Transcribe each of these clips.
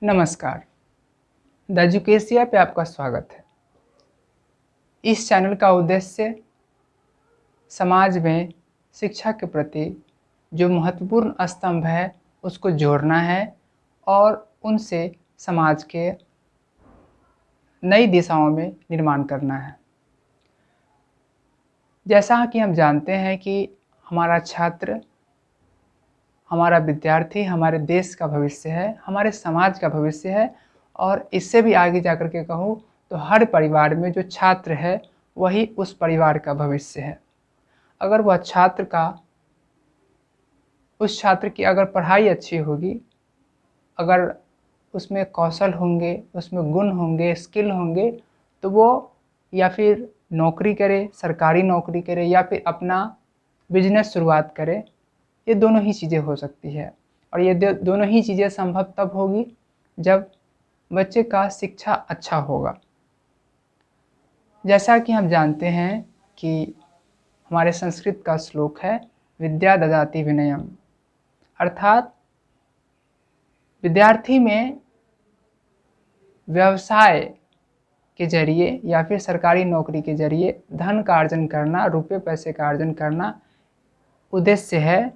नमस्कार। द एजुकेशिया पे आपका स्वागत है। इस चैनल का उद्देश्य समाज में शिक्षा के प्रति जो महत्वपूर्ण स्तंभ है उसको जोड़ना है और उनसे समाज के नई दिशाओं में निर्माण करना है। जैसा कि हम जानते हैं कि हमारा छात्र, हमारा विद्यार्थी हमारे देश का भविष्य है, हमारे समाज का भविष्य है और इससे भी आगे जाकर के कहूँ तो हर परिवार में जो छात्र है वही उस परिवार का भविष्य है। अगर वह उस छात्र की अगर पढ़ाई अच्छी होगी, अगर उसमें कौशल होंगे, उसमें गुण होंगे, स्किल होंगे, तो वो या फिर नौकरी करे, सरकारी नौकरी करे या फिर अपना बिजनेस शुरुआत करे। ये दोनों ही चीज़ें हो सकती है और ये दोनों ही चीज़ें संभव तब होगी जब बच्चे का शिक्षा अच्छा होगा। जैसा कि हम जानते हैं कि हमारे संस्कृत का श्लोक है, विद्या ददाति विनयम, अर्थात विद्यार्थी में व्यवसाय के जरिए या फिर सरकारी नौकरी के जरिए धन का अर्जन करना, रुपये पैसे का अर्जन करना उद्देश्य है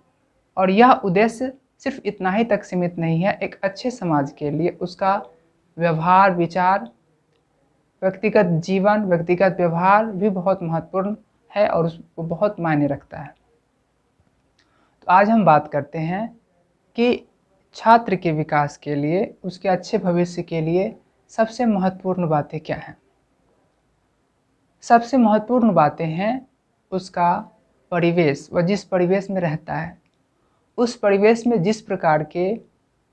और यह उद्देश्य सिर्फ इतना ही तक सीमित नहीं है। एक अच्छे समाज के लिए उसका व्यवहार, विचार, व्यक्तिगत जीवन, व्यक्तिगत व्यवहार भी बहुत महत्वपूर्ण है और उसको बहुत मायने रखता है। तो आज हम बात करते हैं कि छात्र के विकास के लिए, उसके अच्छे भविष्य के लिए सबसे महत्वपूर्ण बातें क्या हैं। सबसे महत्वपूर्ण बातें हैं उसका परिवेश, वह जिस परिवेश में रहता है, उस परिवेश में जिस प्रकार के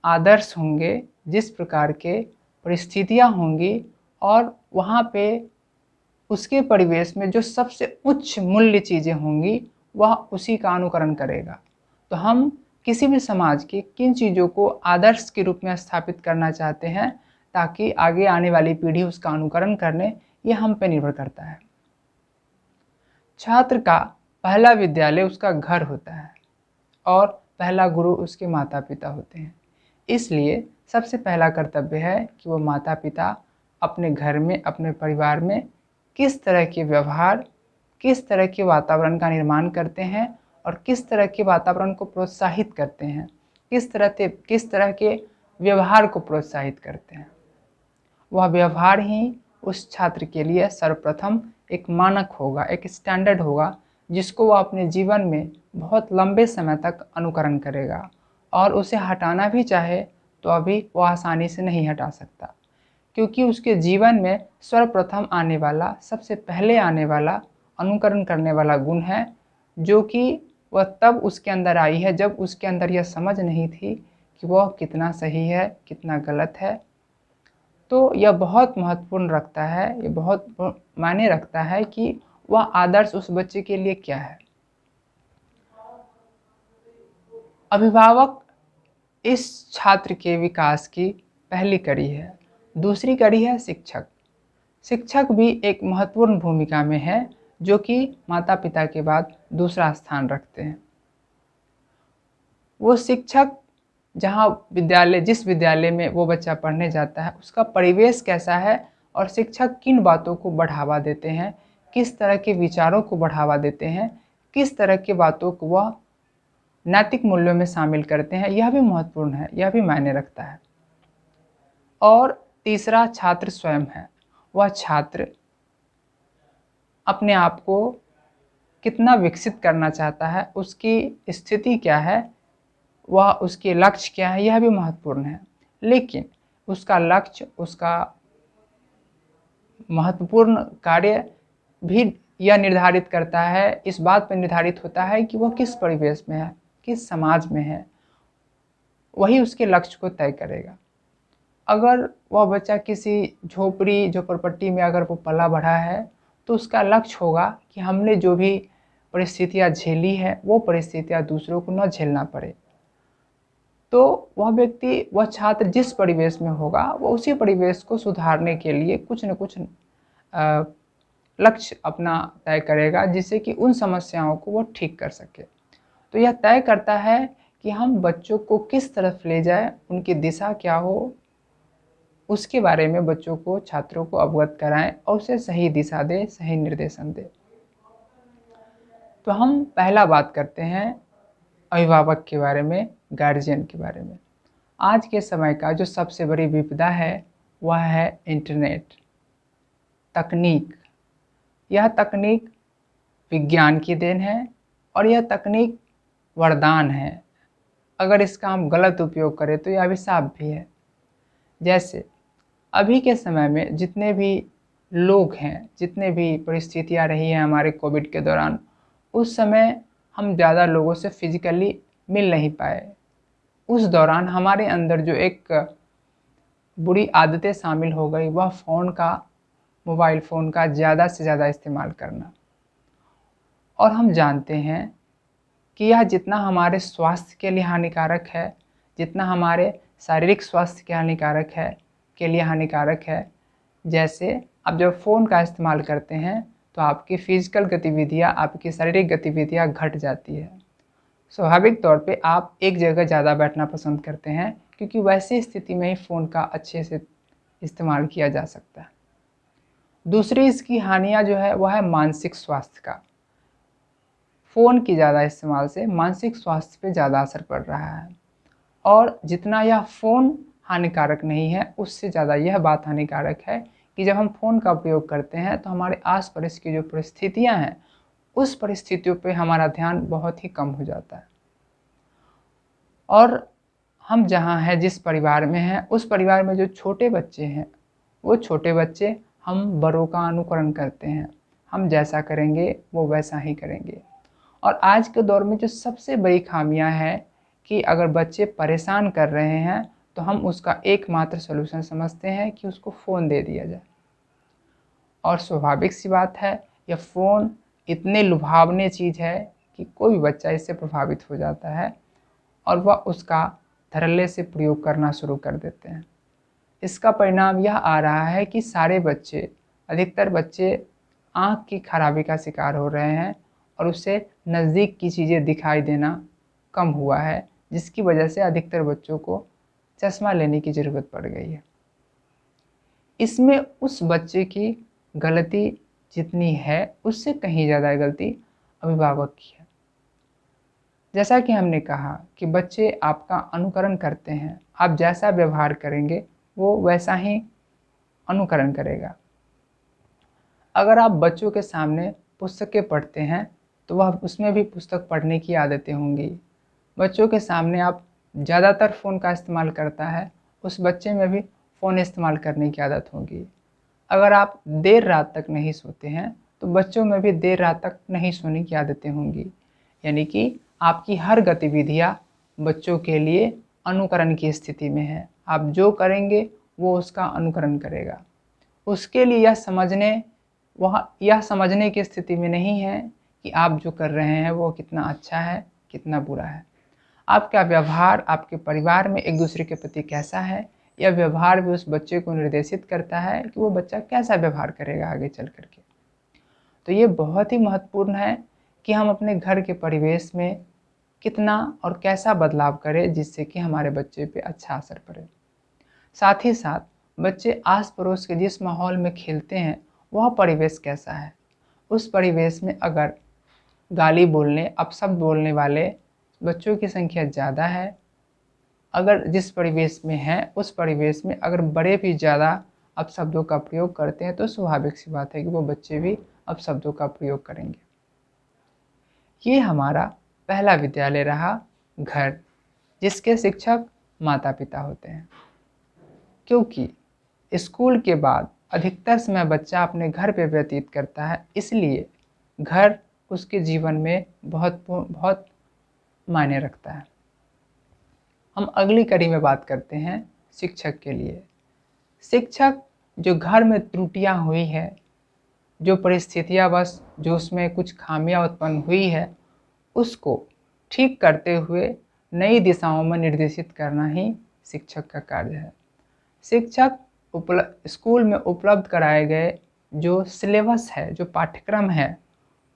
आदर्श होंगे, जिस प्रकार के परिस्थितियां होंगी और वहाँ पे उसके परिवेश में जो सबसे उच्च मूल्य चीज़ें होंगी वह उसी का अनुकरण करेगा। तो हम किसी भी समाज की किन चीज़ों को आदर्श के रूप में स्थापित करना चाहते हैं ताकि आगे आने वाली पीढ़ी उसका अनुकरण करने, ये हम पे निर्भर करता है। छात्र का पहला विद्यालय उसका घर होता है और पहला गुरु उसके माता पिता होते हैं। इसलिए सबसे पहला कर्तव्य है कि वो माता पिता अपने घर में, अपने परिवार में किस तरह के व्यवहार, किस तरह के वातावरण का निर्माण करते हैं और किस तरह के वातावरण को प्रोत्साहित करते हैं, किस तरह के व्यवहार को प्रोत्साहित करते हैं। वह व्यवहार ही उस छात्र के लिए सर्वप्रथम एक मानक होगा, एक स्टैंडर्ड होगा जिसको वह अपने जीवन में बहुत लंबे समय तक अनुकरण करेगा और उसे हटाना भी चाहे तो अभी वह आसानी से नहीं हटा सकता, क्योंकि उसके जीवन में सर्वप्रथम आने वाला, सबसे पहले आने वाला, अनुकरण करने वाला गुण है जो कि वह तब उसके अंदर आई है जब उसके अंदर यह समझ नहीं थी कि वह कितना सही है, कितना गलत है। तो यह बहुत महत्वपूर्ण रखता है, ये बहुत मायने रखता है कि वह आदर्श उस बच्चे के लिए क्या है। अभिभावक इस छात्र के विकास की पहली कड़ी है। दूसरी कड़ी है शिक्षक। शिक्षक भी एक महत्वपूर्ण भूमिका में है जो कि माता पिता के बाद दूसरा स्थान रखते हैं। वो शिक्षक जिस विद्यालय में वो बच्चा पढ़ने जाता है उसका परिवेश कैसा है और शिक्षक किन बातों को बढ़ावा देते हैं, किस तरह के विचारों को बढ़ावा देते हैं, किस तरह की बातों को वह नैतिक मूल्यों में शामिल करते हैं, यह भी महत्वपूर्ण है, यह भी मायने रखता है। और तीसरा छात्र स्वयं है। वह छात्र अपने आप को कितना विकसित करना चाहता है, उसकी स्थिति क्या है, वह उसके लक्ष्य क्या है, यह भी महत्वपूर्ण है। लेकिन उसका लक्ष्य, उसका महत्वपूर्ण कार्य भी यह निर्धारित करता है, इस बात पर निर्धारित होता है कि वह किस परिवेश में है, किस समाज में है, वही उसके लक्ष्य को तय करेगा। अगर वह बच्चा किसी झोपड़पट्टी में अगर वो पला बढ़ा है तो उसका लक्ष्य होगा कि हमने जो भी परिस्थितियाँ झेली है वो परिस्थितियाँ दूसरों को न झेलना पड़े। तो वह छात्र जिस परिवेश में होगा वो उसी परिवेश को सुधारने के लिए कुछ न कुछ लक्ष्य अपना तय करेगा जिससे कि उन समस्याओं को वो ठीक कर सके। तो यह तय करता है कि हम बच्चों को किस तरफ ले जाएं, उनकी दिशा क्या हो, उसके बारे में बच्चों को, छात्रों को अवगत कराएं और उसे सही दिशा दें, सही निर्देशन दें। तो हम पहला बात करते हैं अभिभावक के बारे में, गार्जियन के बारे में। आज के समय का जो सबसे बड़ी विपदा है वह है इंटरनेट, तकनीक। यह तकनीक विज्ञान की देन है और यह तकनीक वरदान है। अगर इसका हम गलत उपयोग करें तो यह अभिशाप भी है। जैसे अभी के समय में जितने भी लोग हैं, जितने भी परिस्थितियां रही हैं हमारे कोविड के दौरान, उस समय हम ज़्यादा लोगों से फिजिकली मिल नहीं पाए। उस दौरान हमारे अंदर जो एक बुरी आदतें शामिल हो गई वह मोबाइल फ़ोन का ज़्यादा से ज़्यादा इस्तेमाल करना। और हम जानते हैं कि यह जितना हमारे स्वास्थ्य के लिए हानिकारक है, जितना हमारे शारीरिक स्वास्थ्य के लिए हानिकारक है। जैसे आप जब फ़ोन का इस्तेमाल करते हैं तो आपकी फ़िज़िकल गतिविधियाँ, आपकी शारीरिक गतिविधियाँ घट जाती है। स्वाभाविक तौर पे आप एक जगह ज़्यादा बैठना पसंद करते हैं क्योंकि वैसी स्थिति में ही फ़ोन का अच्छे से इस्तेमाल किया जा सकता है। दूसरी इसकी हानियाँ जो है वह है मानसिक स्वास्थ्य का। फ़ोन की ज़्यादा इस्तेमाल से मानसिक स्वास्थ्य पे ज़्यादा असर पड़ रहा है और जितना यह फ़ोन हानिकारक नहीं है, उससे ज़्यादा यह बात हानिकारक है कि जब हम फ़ोन का उपयोग करते हैं तो हमारे आस-पड़ोस की जो परिस्थितियाँ हैं, उस परिस्थितियों पे हमारा ध्यान बहुत ही कम हो जाता है। और हम जहाँ हैं, जिस परिवार में हैं, उस परिवार में जो छोटे बच्चे हैं, वो छोटे बच्चे हम बड़ों का अनुकरण करते हैं। हम जैसा करेंगे वो वैसा ही करेंगे। और आज के दौर में जो सबसे बड़ी खामियां है कि अगर बच्चे परेशान कर रहे हैं तो हम उसका एकमात्र सॉल्यूशन समझते हैं कि उसको फ़ोन दे दिया जाए। और स्वाभाविक सी बात है, यह फ़ोन इतने लुभावने चीज़ है कि कोई भी बच्चा इससे प्रभावित हो जाता है और वह उसका धड़ल्ले से प्रयोग करना शुरू कर देते हैं। इसका परिणाम यह आ रहा है कि अधिकतर बच्चे आँख की खराबी का शिकार हो रहे हैं और उससे नज़दीक की चीज़ें दिखाई देना कम हुआ है, जिसकी वजह से अधिकतर बच्चों को चश्मा लेने की ज़रूरत पड़ गई है। इसमें उस बच्चे की गलती जितनी है, उससे कहीं ज़्यादा गलती अभिभावक की है। जैसा कि हमने कहा कि बच्चे आपका अनुकरण करते हैं, आप जैसा व्यवहार करेंगे वो वैसा ही अनुकरण करेगा। अगर आप बच्चों के सामने पुस्तकें पढ़ते हैं तो वह उसमें भी पुस्तक पढ़ने की आदतें होंगी। बच्चों के सामने आप ज़्यादातर फ़ोन का इस्तेमाल करता है, उस बच्चे में भी फ़ोन इस्तेमाल करने की आदत होगी। अगर आप देर रात तक नहीं सोते हैं तो बच्चों में भी देर रात तक नहीं सोने की आदतें होंगी। यानी कि आपकी हर गतिविधियाँ बच्चों के लिए अनुकरण की स्थिति में है। आप जो करेंगे वो उसका अनुकरण करेगा। उसके लिए यह समझने की स्थिति में नहीं है कि आप जो कर रहे हैं वो कितना अच्छा है, कितना बुरा है। आपका व्यवहार आपके परिवार में एक दूसरे के प्रति कैसा है, यह व्यवहार भी उस बच्चे को निर्देशित करता है कि वो बच्चा कैसा व्यवहार करेगा आगे चल कर के। तो ये बहुत ही महत्वपूर्ण है कि हम अपने घर के परिवेश में कितना और कैसा बदलाव करें जिससे कि हमारे बच्चे पे अच्छा असर पड़े। साथ ही साथ बच्चे आस पड़ोस के जिस माहौल में खेलते हैं वह परिवेश कैसा है। उस परिवेश में अगर गाली बोलने, अपशब्द बोलने वाले बच्चों की संख्या ज़्यादा है, अगर जिस परिवेश में हैं उस परिवेश में अगर बड़े भी ज़्यादा अपशब्दों का प्रयोग करते हैं तो स्वाभाविक सी बात है कि वो बच्चे भी अपशब्दों का प्रयोग करेंगे। ये हमारा पहला विद्यालय रहा, घर, जिसके शिक्षक माता पिता होते हैं। क्योंकि स्कूल के बाद अधिकतर समय बच्चा अपने घर पे व्यतीत करता है, इसलिए घर उसके जीवन में बहुत मायने रखता है। हम अगली कड़ी में बात करते हैं शिक्षक के लिए। शिक्षक जो घर में त्रुटियां हुई है, जो परिस्थितियां जो उसमें कुछ खामियां उत्पन्न हुई है, उसको ठीक करते हुए नई दिशाओं में निर्देशित करना ही शिक्षक का कार्य है। शिक्षक स्कूल में उपलब्ध कराए गए जो सिलेबस है, जो पाठ्यक्रम है,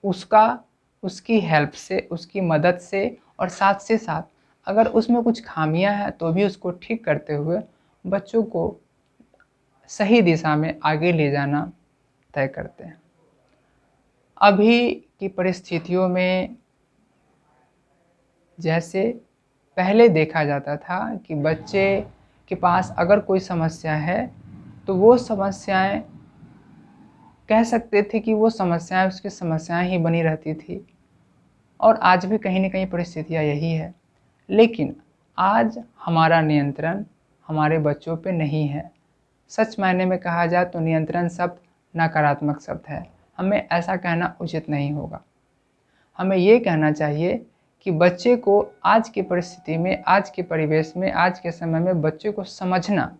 उसकी हेल्प से, उसकी मदद से और साथ से साथ अगर उसमें कुछ खामियां हैं तो भी उसको ठीक करते हुए बच्चों को सही दिशा में आगे ले जाना तय करते हैं। अभी की परिस्थितियों में जैसे पहले देखा जाता था कि बच्चे के पास अगर कोई समस्या है तो वो समस्याएं कह सकते थे कि वो समस्याएं उसकी समस्याएं ही बनी रहती थी, और आज भी कहीं न कहीं परिस्थितियाँ यही है। लेकिन आज हमारा नियंत्रण हमारे बच्चों पे नहीं है। सच मायने में कहा जाए तो नियंत्रण शब्द नकारात्मक शब्द है। हमें ऐसा कहना उचित नहीं होगा। हमें ये कहना चाहिए कि बच्चे को आज की परिस्थिति में, आज के परिवेश में, आज के समय में बच्चे को समझना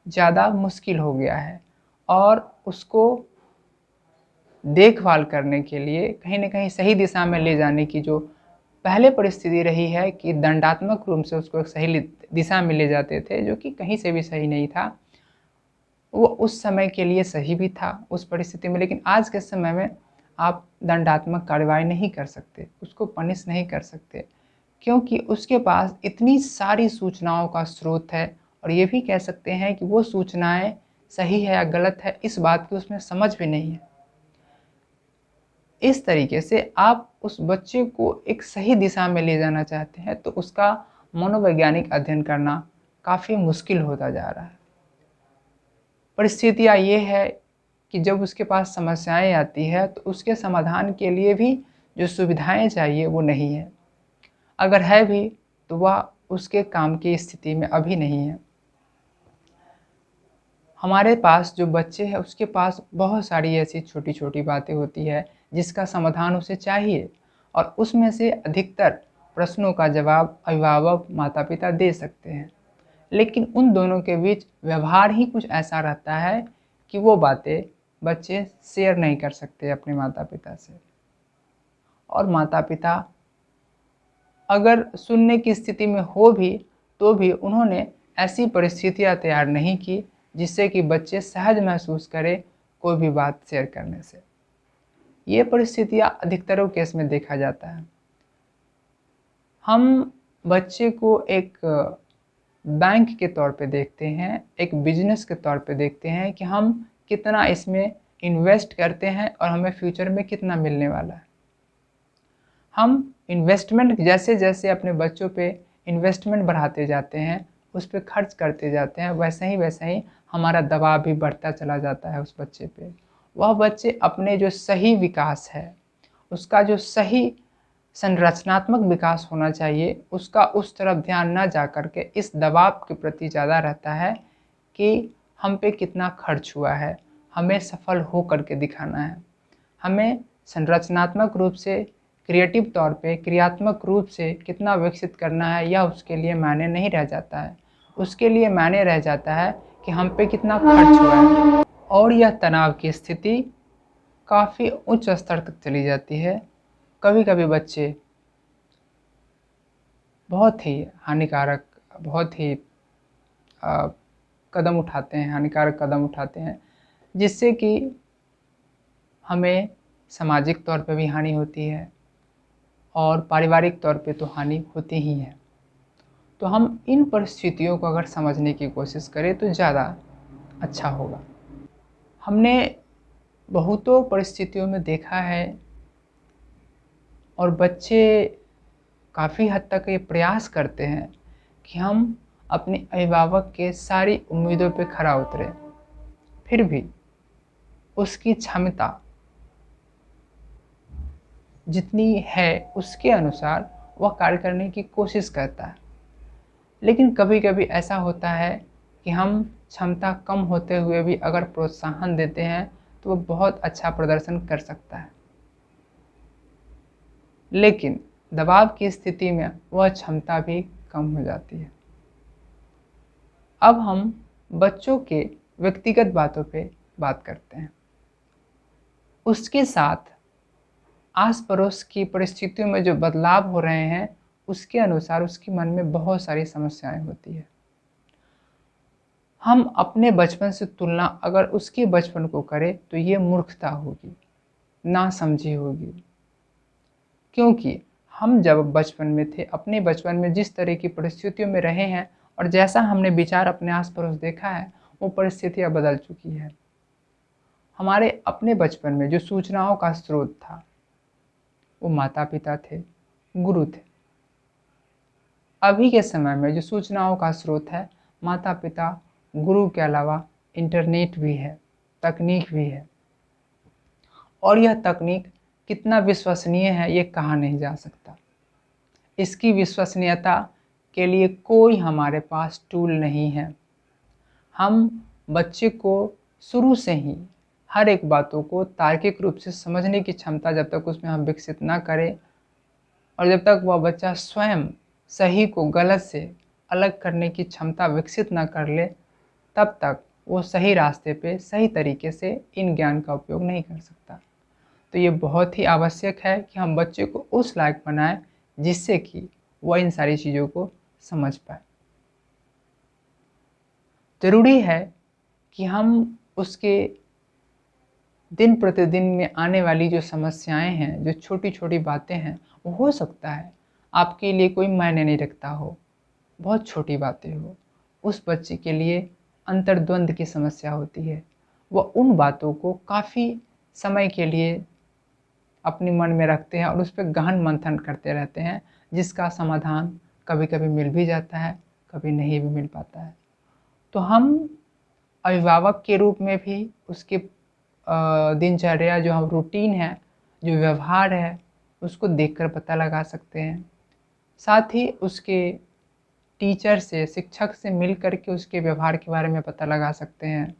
ज़्यादा मुश्किल हो गया है, और उसको देखभाल करने के लिए कहीं न कहीं सही दिशा में ले जाने की जो पहले परिस्थिति रही है कि दंडात्मक रूप से उसको एक सही दिशा में ले जाते थे, जो कि कहीं से भी सही नहीं था। वो उस समय के लिए सही भी था उस परिस्थिति में, लेकिन आज के समय में आप दंडात्मक कार्रवाई नहीं कर सकते, उसको पनिश नहीं कर सकते, क्योंकि उसके पास इतनी सारी सूचनाओं का स्रोत है, और ये भी कह सकते हैं कि वो सूचनाएँ सही है या गलत है, इस बात की उसमें समझ भी नहीं है। इस तरीके से आप उस बच्चे को एक सही दिशा में ले जाना चाहते हैं, तो उसका मनोवैज्ञानिक अध्ययन करना काफ़ी मुश्किल होता जा रहा है। परिस्थितियाँ ये है कि जब उसके पास समस्याएँ आती हैं, तो उसके समाधान के लिए भी जो सुविधाएँ चाहिए वो नहीं है। अगर है भी तो वह उसके काम की स्थिति में अभी नहीं है। हमारे पास जो बच्चे हैं उसके पास बहुत सारी ऐसी छोटी-छोटी बातें होती है जिसका समाधान उसे चाहिए, और उसमें से अधिकतर प्रश्नों का जवाब अभिभावक, माता-पिता दे सकते हैं। लेकिन उन दोनों के बीच व्यवहार ही कुछ ऐसा रहता है कि वो बातें बच्चे शेयर नहीं कर सकते अपने माता-पिता से। और माता-पिता अगर सुनने की स्थिति में हो भी, तो भी उन्होंने ऐसी परिस्थितियाँ तैयार नहीं की जिससे कि बच्चे सहज महसूस करें कोई भी बात शेयर करने से। ये परिस्थितियाँ अधिकतरों केस में देखा जाता है। हम बच्चे को एक बैंक के तौर पे देखते हैं, एक बिज़नेस के तौर पे देखते हैं कि हम कितना इसमें इन्वेस्ट करते हैं और हमें फ्यूचर में कितना मिलने वाला है। हम इन्वेस्टमेंट जैसे-जैसे अपने बच्चों पे इन्वेस्टमेंट बढ़ाते जाते हैं, उस पे खर्च करते जाते हैं, वैसे ही हमारा दबाव भी बढ़ता चला जाता है उस बच्चे पे। वह बच्चे अपने जो सही विकास है, उसका जो सही संरचनात्मक विकास होना चाहिए, उसका उस तरफ ध्यान ना जा कर के इस दबाव के प्रति ज़्यादा रहता है कि हम पे कितना खर्च हुआ है, हमें सफल हो कर के दिखाना है। हमें संरचनात्मक रूप से, क्रिएटिव तौर पे, क्रियात्मक रूप से कितना विकसित करना है, यह उसके लिए मायने नहीं रह जाता है। उसके लिए मायने रह जाता है कि हम पे कितना खर्च हुआ है, और यह तनाव की स्थिति काफ़ी उच्च स्तर तक चली जाती है। कभी-कभी बच्चे बहुत ही हानिकारक, बहुत ही अ, कदम उठाते हैं, हानिकारक कदम उठाते हैं, जिससे कि हमें सामाजिक तौर पे भी हानि होती है, और पारिवारिक तौर पे तो हानि होती ही है। तो हम इन परिस्थितियों को अगर समझने की कोशिश करें तो ज़्यादा अच्छा होगा। हमने बहुतों परिस्थितियों में देखा है, और बच्चे काफ़ी हद तक ये प्रयास करते हैं कि हम अपने अभिभावक के सारी उम्मीदों पे खरा उतरें। फिर भी उसकी क्षमता जितनी है उसके अनुसार वह कार्य करने की कोशिश करता है। लेकिन कभी-कभी ऐसा होता है कि हम क्षमता कम होते हुए भी अगर प्रोत्साहन देते हैं तो वो बहुत अच्छा प्रदर्शन कर सकता है। लेकिन दबाव की स्थिति में वह क्षमता भी कम हो जाती है। अब हम बच्चों के व्यक्तिगत बातों पे बात करते हैं। उसके साथ आस-पड़ोस की परिस्थितियों में जो बदलाव हो रहे हैं, उसके अनुसार उसके मन में बहुत सारी समस्याएँ होती हैं। हम अपने बचपन से तुलना अगर उसके बचपन को करें तो ये मूर्खता होगी, नासमझी होगी। क्योंकि हम जब बचपन में थे, अपने बचपन में जिस तरह की परिस्थितियों में रहे हैं और जैसा हमने विचार अपने आस-पड़ोस देखा है, वो परिस्थितियाँ बदल चुकी है। हमारे अपने बचपन में जो सूचनाओं का स्रोत था वो माता-पिता थे, गुरु थे। अभी के समय में जो सूचनाओं का स्रोत है माता-पिता, गुरु के अलावा इंटरनेट भी है, तकनीक भी है। और यह तकनीक कितना विश्वसनीय है ये कहा नहीं जा सकता। इसकी विश्वसनीयता के लिए कोई हमारे पास टूल नहीं है। हम बच्चे को शुरू से ही हर एक बातों को तार्किक रूप से समझने की क्षमता जब तक उसमें हम विकसित ना करें और जब तक वह बच्चा स्वयं सही को गलत से अलग करने की क्षमता विकसित ना कर ले, तब तक वो सही रास्ते पे सही तरीके से इन ज्ञान का उपयोग नहीं कर सकता। तो ये बहुत ही आवश्यक है कि हम बच्चे को उस लायक बनाएं जिससे कि वह इन सारी चीज़ों को समझ पाए। ज़रूरी है कि हम उसके दिन प्रतिदिन में आने वाली जो समस्याएं हैं, जो छोटी-छोटी बातें हैं, वो हो सकता है आपके लिए कोई मायने नहीं रखता हो, बहुत छोटी बातें हो। उस बच्चे के लिए अंतर्द्वंद की समस्या होती है। वह उन बातों को काफ़ी समय के लिए अपने मन में रखते हैं और उस पे गहन मंथन करते रहते हैं, जिसका समाधान कभी-कभी मिल भी जाता है, कभी नहीं भी मिल पाता है। तो हम अभिभावक के रूप में भी उसके दिनचर्या जो हम रूटीन है, जो व्यवहार है, उसको देखकर पता लगा सकते हैं। साथ ही उसके टीचर से, शिक्षक से मिल कर के उसके व्यवहार के बारे में पता लगा सकते हैं।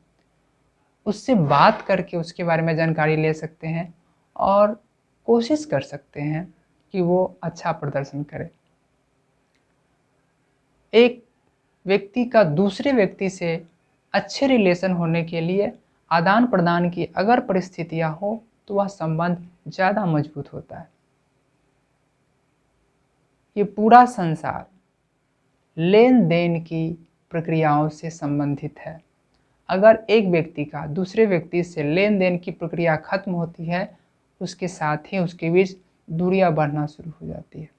उससे बात करके उसके बारे में जानकारी ले सकते हैं और कोशिश कर सकते हैं कि वो अच्छा प्रदर्शन करे। एक व्यक्ति का दूसरे व्यक्ति से अच्छे रिलेशन होने के लिए आदान-प्रदान की अगर परिस्थितियाँ हो, तो वह संबंध ज़्यादा मजबूत होता है। ये पूरा संसार लेन-देन की प्रक्रियाओं से संबंधित है। अगर एक व्यक्ति का दूसरे व्यक्ति से लेन-देन की प्रक्रिया खत्म होती है, उसके साथ ही उसके बीच दूरियाँ बढ़ना शुरू हो जाती है।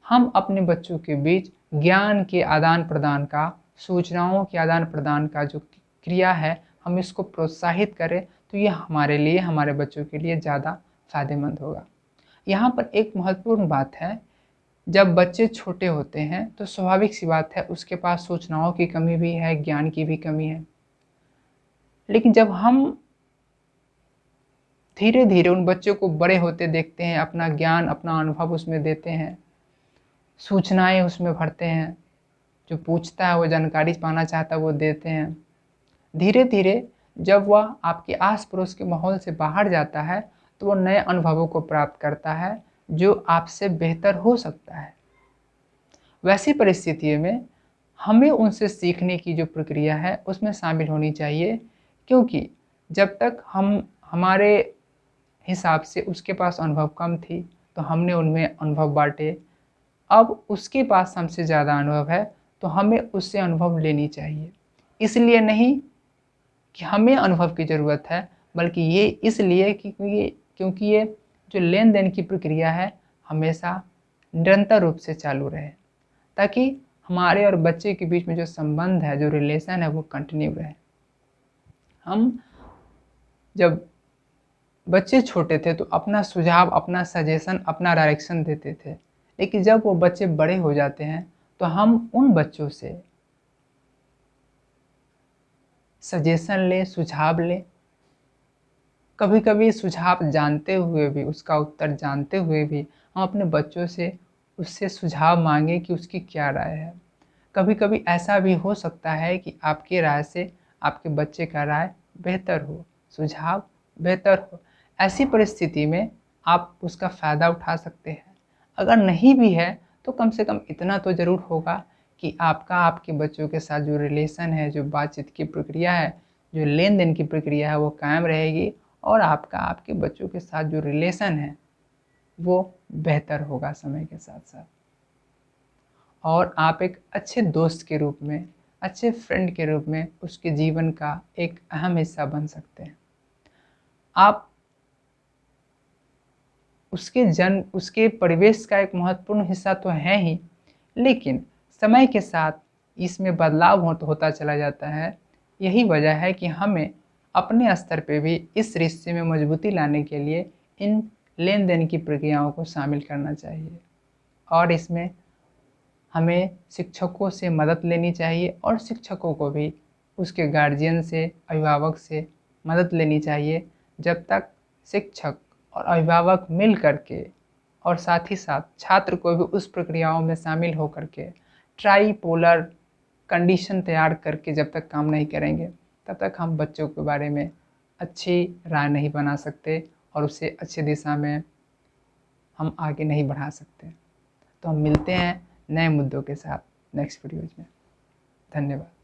हम अपने बच्चों के बीच ज्ञान के आदान-प्रदान का, सूचनाओं के आदान-प्रदान का जो क्रिया है, हम इसको प्रोत्साहित करें, तो ये हमारे लिए, हमारे बच्चों के लिए ज़्यादा फ़ायदेमंद होगा। यहाँ पर एक महत्वपूर्ण बात है, जब बच्चे छोटे होते हैं, तो स्वाभाविक सी बात है, उसके पास सूचनाओं की कमी भी है, ज्ञान की भी कमी है। लेकिन जब हम धीरे-धीरे उन बच्चों को बड़े होते देखते हैं, अपना ज्ञान, अपना अनुभव उसमें देते हैं, सूचनाएँ उसमें भरते हैं, जो पूछता है वो जानकारी पाना चाहता है वो देते हैं। धीरे-धीरे जब वह आपके आस-पड़ोस के माहौल से बाहर जाता है, तो वो नए अनुभवों को प्राप्त करता है, जो आपसे बेहतर हो सकता है। वैसी परिस्थितियों में हमें उनसे सीखने की जो प्रक्रिया है, उसमें शामिल होनी चाहिए, क्योंकि जब तक हम हमारे हिसाब से उसके पास अनुभव कम थी, तो हमने उनमें अनुभव बाँटे। अब उसके पास हमसे ज़्यादा अनुभव है, तो हमें उससे अनुभव लेनी चाहिए। इसलिए नहीं कि हमें अनुभव की ज़रूरत है, बल्कि ये इसलिए क्योंकि ये जो लेन-देन की प्रक्रिया है, हमेशा निरंतर रूप से चालू रहे, ताकि हमारे और बच्चे के बीच में जो संबंध है, जो रिलेशन है, वो कंटिन्यू रहे। हम जब बच्चे छोटे थे, तो अपना सुझाव, अपना सजेशन, अपना डायरेक्शन देते थे। लेकिन जब वो बच्चे बड़े हो जाते हैं, तो हम उन बच्चों से सजेशन लें, सुझाव लें। कभी-कभी सुझाव जानते हुए भी, उसका उत्तर जानते हुए भी हम अपने बच्चों से उससे सुझाव माँगे कि उसकी क्या राय है। कभी-कभी ऐसा भी हो सकता है कि आपकी राय से आपके बच्चे का राय बेहतर हो, सुझाव बेहतर हो। ऐसी परिस्थिति में आप उसका फ़ायदा उठा सकते हैं। अगर नहीं भी है, तो कम से कम इतना तो ज़रूर होगा कि आपका आपके बच्चों के साथ जो रिलेशन है, जो बातचीत की प्रक्रिया है, जो लेन-देन की प्रक्रिया है, वो कायम रहेगी और आपका आपके बच्चों के साथ जो रिलेशन है, वो बेहतर होगा समय के साथ-साथ। और आप एक अच्छे दोस्त के रूप में, अच्छे फ्रेंड के रूप में उसके जीवन का एक अहम हिस्सा बन सकते हैं। आप उसके परिवेश का एक महत्वपूर्ण हिस्सा तो हैं ही, लेकिन समय के साथ इसमें बदलाव होता चला जाता है। यही वजह है कि हमें अपने स्तर पे भी इस रिश्ते में मजबूती लाने के लिए इन लेन देन की प्रक्रियाओं को शामिल करना चाहिए और इसमें हमें शिक्षकों से मदद लेनी चाहिए और शिक्षकों को भी उसके गार्जियन से, अभिभावक से मदद लेनी चाहिए। जब तक शिक्षक और अभिभावक मिल करके और साथ ही साथ छात्र को भी उस प्रक्रियाओं में शामिल हो करके ट्राईपोलर कंडीशन तैयार करके जब तक काम नहीं करेंगे, तब तक हम बच्चों के बारे में अच्छी राय नहीं बना सकते और उसे अच्छी दिशा में हम आगे नहीं बढ़ा सकते। तो हम मिलते हैं नए मुद्दों के साथ नेक्स्ट वीडियोज़ में। धन्यवाद।